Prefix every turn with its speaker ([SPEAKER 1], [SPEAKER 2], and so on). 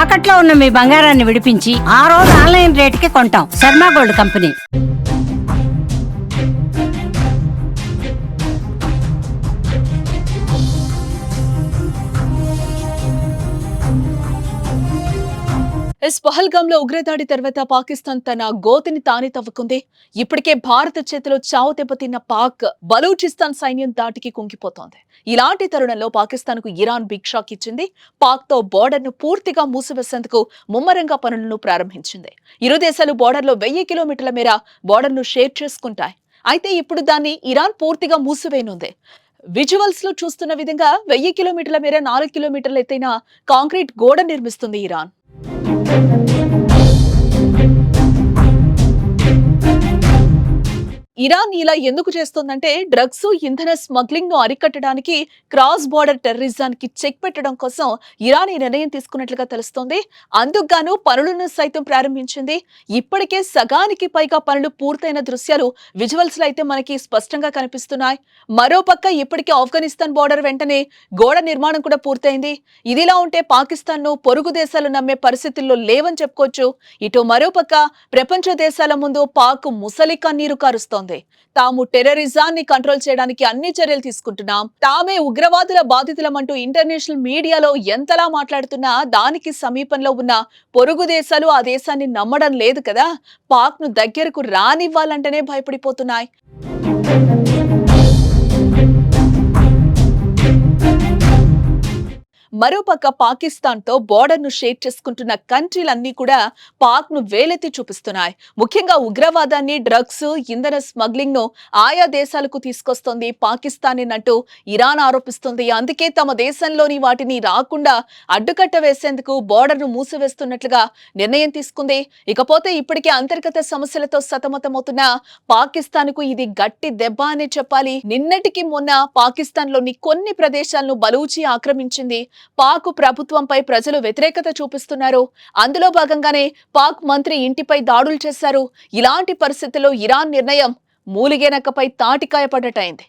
[SPEAKER 1] తాకట్లో ఉన్న మీ బంగారాన్ని విడిపించి ఆ రోజు ఆన్లైన్ రేటుకి కొంటాం. Sharma gold company.
[SPEAKER 2] పహల్గామ్ లో ఉగ్రదాడి తర్వాత పాకిస్తాన్ తన గోతిని తానే తవ్వుకుంది. ఇప్పటికే భారత చేతిలో చావు దెబ్బతిన్న పాక్ బలూచిస్తాన్ సైన్యం దాటికి కుంగిపోతోంది. ఇలాంటి తరుణంలో పాకిస్తాన్ కు ఇరాన్ బిగ్ షాక్ ఇచ్చింది. పాక్ తో బోర్డర్ ను పూర్తిగా మూసివేసేందుకు ముమ్మరంగా పనులను ప్రారంభించింది. ఇరు దేశాలు బోర్డర్ లో 1000 కిలోమీటర్ల మేర బోర్డర్ ను షేర్ చేసుకుంటాయి. అయితే ఇప్పుడు దాన్ని ఇరాన్ పూర్తిగా మూసివేయనుంది. విజువల్స్ లో చూస్తున్న విధంగా 1000 కిలోమీటర్ల మేర 4 కిలోమీటర్ల ఎత్తైన కాంక్రీట్ గోడ నిర్మిస్తుంది ఇరాన్. ఇరాన్ ఇలా ఎందుకు చేస్తోందంటే డ్రగ్స్, ఇంధన స్మగ్లింగ్ ను అరికట్టడానికి, క్రాస్ బోర్డర్ టెర్రరిజానికి చెక్ పెట్టడం కోసం ఇరాన్ ఈ నిర్ణయం తీసుకున్నట్లుగా తెలుస్తోంది. అందుకుగాను పనులను సైతం ప్రారంభించింది. ఇప్పటికే సగానికి పైగా పనులు పూర్తయిన దృశ్యాలు విజువల్స్ లో అయితే మనకి స్పష్టంగా కనిపిస్తున్నాయి. మరోపక్క ఇప్పటికే ఆఫ్ఘనిస్తాన్ బోర్డర్ వెంటనే గోడ నిర్మాణం కూడా పూర్తయింది. ఇదిలా ఉంటే పాకిస్తాన్ ను పొరుగు దేశాలు నమ్మే పరిస్థితుల్లో లేవని చెప్పుకోవచ్చు. ఇటు మరోపక్క ప్రపంచ దేశాల ముందు పాక్ ముసలి కన్నీరు కారుస్తోంది. తాము టెర్రరిజాన్ని కంట్రోల్ చేయడానికి అన్ని చర్యలు తీసుకుంటున్నాం, తామే ఉగ్రవాదుల బాధితులమంటూ ఇంటర్నేషనల్ మీడియాలో ఎంతలా మాట్లాడుతున్నా దానికి సమీపంలో ఉన్న పొరుగు దేశాలు ఆ దేశాన్ని నమ్మడం లేదు కదా. పాక్ ను దగ్గరకు రానివ్వాలంటేనే భయపడిపోతున్నాయి. మరోపక్క పాకిస్తాన్ తో బోర్డర్ ను షేర్ చేసుకుంటున్న కంట్రీలన్నీ కూడా పాక్ ను వేలెత్తి చూపిస్తున్నాయి. ముఖ్యంగా ఉగ్రవాదాన్ని, డ్రగ్స్, ఇంధన స్మగ్లింగ్ ను ఆయా దేశాలకు తీసుకొస్తోంది పాకిస్తానేనంటూ ఇరాన్ ఆరోపిస్తుంది. అందుకే తమ దేశంలోని వాటిని రాకుండా అడ్డుకట్ట వేసేందుకు బోర్డర్ ను మూసివేస్తున్నట్లుగా నిర్ణయం తీసుకుంది. ఇకపోతే ఇప్పటికే అంతర్గత సమస్యలతో సతమతమవుతున్న పాకిస్తాన్ కు ఇది గట్టి దెబ్బ అనే చెప్పాలి. నిన్నటికి మొన్న పాకిస్తాన్ లోని కొన్ని ప్రదేశాలను బలూచి ఆక్రమించింది. పాక్ ప్రభుత్వంపై ప్రజలు వ్యతిరేకత చూపిస్తున్నారు. అందులో భాగంగానే పాక్ మంత్రి ఇంటిపై దాడులు చేశారు. ఇలాంటి పరిస్థితుల్లో ఇరాన్ నిర్ణయం మూలిగే నక్కపై తాటికాయ పడ్డటైంది.